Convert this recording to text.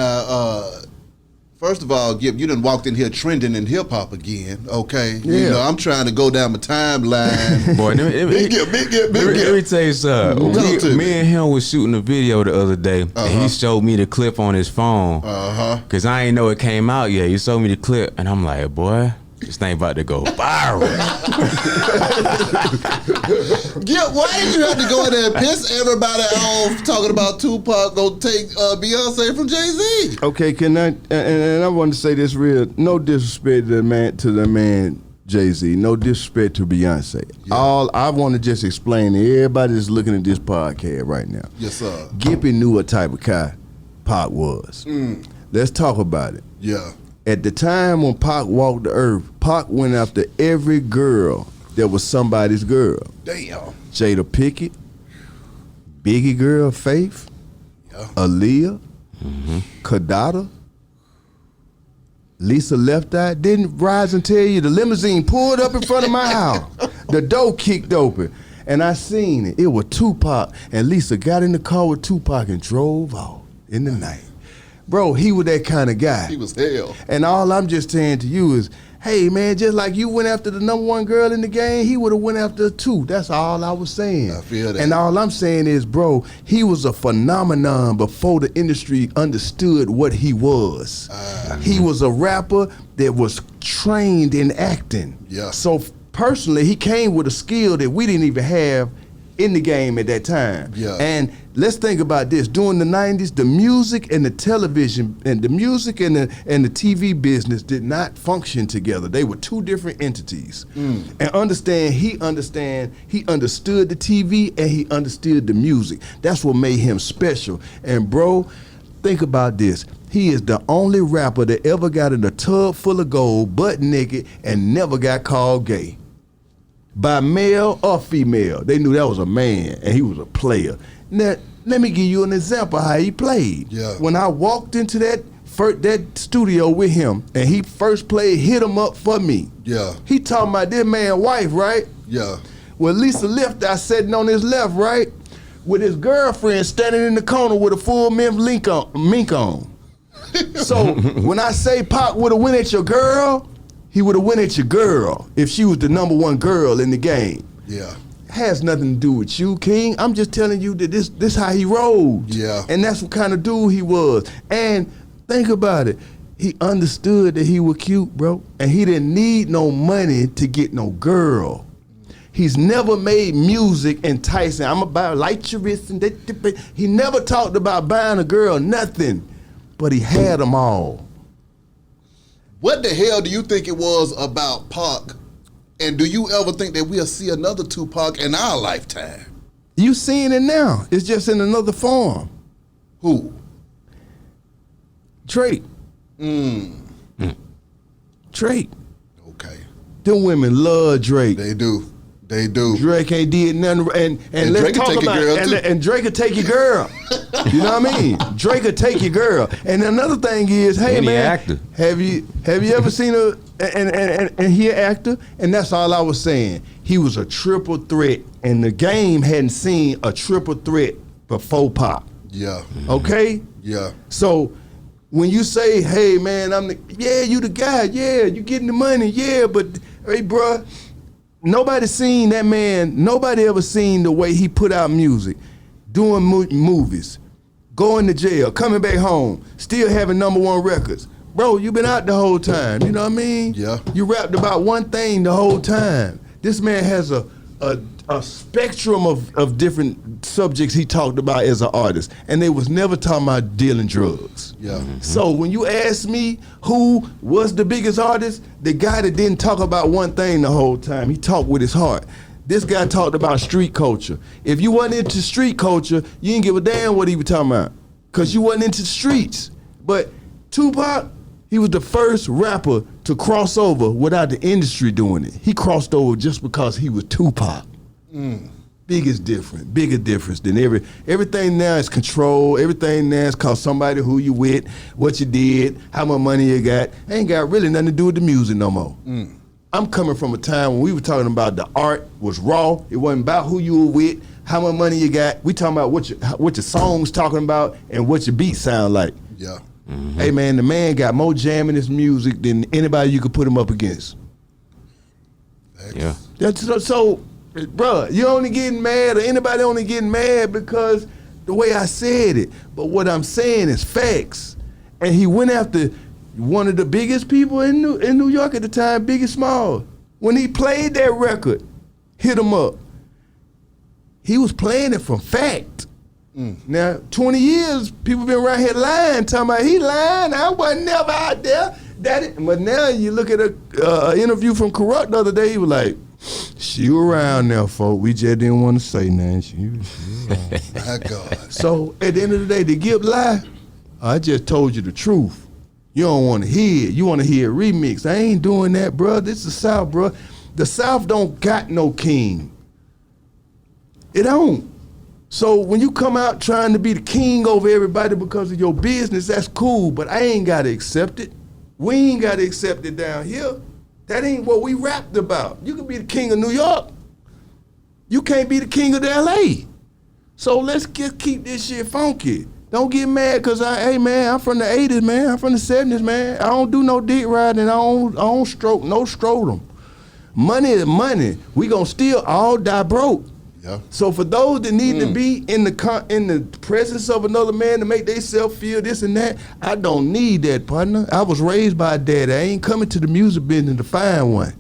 Now, first of all, Gipp, you done walked in here trending in hip hop again, okay? Yeah. You know, I'm trying to go down my timeline. Boy, Big Gipp. Let me tell you something. Me and him was shooting a video the other day, and he showed me the clip on his phone. Cause I ain't know it came out yet. He showed me the clip, and I'm like, boy, this thing about to go viral. Gipp, why did you have to go in there and piss everybody off talking about Tupac gonna take Beyonce from Jay-Z? Okay, can I? And I want to say this real. No disrespect to the man Jay-Z. No disrespect to Beyonce. Yeah. All I want to just explain to everybody that's looking at this podcast right now. Yes, sir. Gippy knew what type of guy Pac was. Let's talk about it. Yeah. At the time when Pac walked the earth, Pac went after every girl that was somebody's girl. Damn. Jada Pinkett, Biggie girl Faith, Aaliyah, Kadada, Lisa Left Eye. Didn't Rise and tell you the limousine pulled up in front of my house. The door kicked open, and I seen it. It was Tupac, and Lisa got in the car with Tupac and drove off in the night. Bro, he was that kind of guy. He was hell. And all I'm just saying to you is, hey, man, just like you went after the number one girl in the game, he would have went after her too. That's all I was saying. I feel that. And all I'm saying is, bro, he was a phenomenon before the industry understood what he was. He was a rapper that was trained in acting. Yeah. So personally, he came with a skill that we didn't even have in the game at that time. Yeah. And let's think about this. During the 90s, the music and the television and the music and the TV business did not function together. They were two different entities. And he understood the TV and he understood the music. That's what made him special. And bro, think about this. He is the only rapper that ever got in a tub full of gold, butt naked, and never got called gay. By male or female. They knew that was a man and he was a player. Now, let me give you an example of how he played. Yeah. When I walked into that studio with him and he first played Hit 'Em Up for me. Yeah. He talking about this man's wife, right? Yeah. Well, Lisa Left Eye sitting on his left, right? With his girlfriend standing in the corner with a full mink on. So when I say Pac would have went at your girl, he would have went at your girl if she was the number one girl in the game. Yeah. Has nothing to do with you, King. I'm just telling you that this how he rolled. Yeah. And that's what kind of dude he was. And think about it. He understood that he was cute, bro. And he didn't need no money to get no girl. He's never made music enticing. I'm about light your wrist and he never talked about buying a girl, nothing. But he had them all. What the hell do you think it was about Pac? And do you ever think that we'll see another Tupac in our lifetime? You seeing it now. It's just in another form. Who? Drake. Drake. Okay. Them women love Drake. They do. They do. Drake ain't did nothing, and let's Drake talk take about your girl too. and Drake will take your girl. You know what I mean? Drake will take your girl. And another thing is, hey And he man, actor. have you ever seen and he an actor? And that's all I was saying. He was a triple threat, and the game hadn't seen a triple threat before Pac. Yeah. Okay? Yeah. So when you say, hey man, you the guy, yeah, you getting the money, yeah, but hey bruh, nobody seen that man, nobody ever seen the way he put out music, doing movies, going to jail, coming back home, still having number one records. Bro, you been out the whole time, you know what I mean? Yeah. You rapped about one thing the whole time. This man has a spectrum of different subjects he talked about as an artist, and they was never talking about dealing drugs. Yeah. So when you ask me who was the biggest artist, the guy that didn't talk about one thing the whole time, he talked with his heart. This guy talked about street culture. If you wasn't into street culture, you didn't give a damn what he was talking about, because you wasn't into the streets. But Tupac, he was the first rapper to cross over without the industry doing it. He crossed over just because he was Tupac. Bigger difference than everything now is control. Everything now is called somebody who you with, what you did, how much money you got. Ain't got really nothing to do with the music no more. I'm coming from a time when we were talking about the art was raw. It wasn't about who you were with, how much money you got. We talking about what your songs talking about and what your beats sound like. Yeah. Hey man, the man got more jam in his music than anybody you could put him up against. Yeah. That's so, bruh, you only getting mad, or anybody only getting mad because the way I said it. But what I'm saying is facts. And he went after one of the biggest people in New York at the time, Biggie Small. When he played that record, Hit 'Em Up, he was playing it from fact. Now, 20 years, people been around here lying, talking about he lying, I wasn't never out there. But now you look at a interview from Corrupt the other day, he was like, she was around there, folk. We just didn't want to say nothing. She was My God. So at the end of the day, did Gipp lie? I just told you the truth. You don't want to hear it. You want to hear a remix. I ain't doing that, bro. This is the South, bro. The South don't got no king. It don't. So when you come out trying to be the king over everybody because of your business, that's cool, but I ain't got to accept it. We ain't got to accept it down here. That ain't what we rapped about. You can be the king of New York. You can't be the king of the LA. So let's just keep this shit funky. Don't get mad because hey man, I'm from the 80s, man. I'm from the 70s, man. I don't do no dick riding. I don't stroke, no scrotum. Money is money. We gonna still all die broke. Yeah. So for those that need to be in the presence of another man to make themselves feel this and that, I don't need that, partner. I was raised by a dad. I ain't coming to the music business to find one.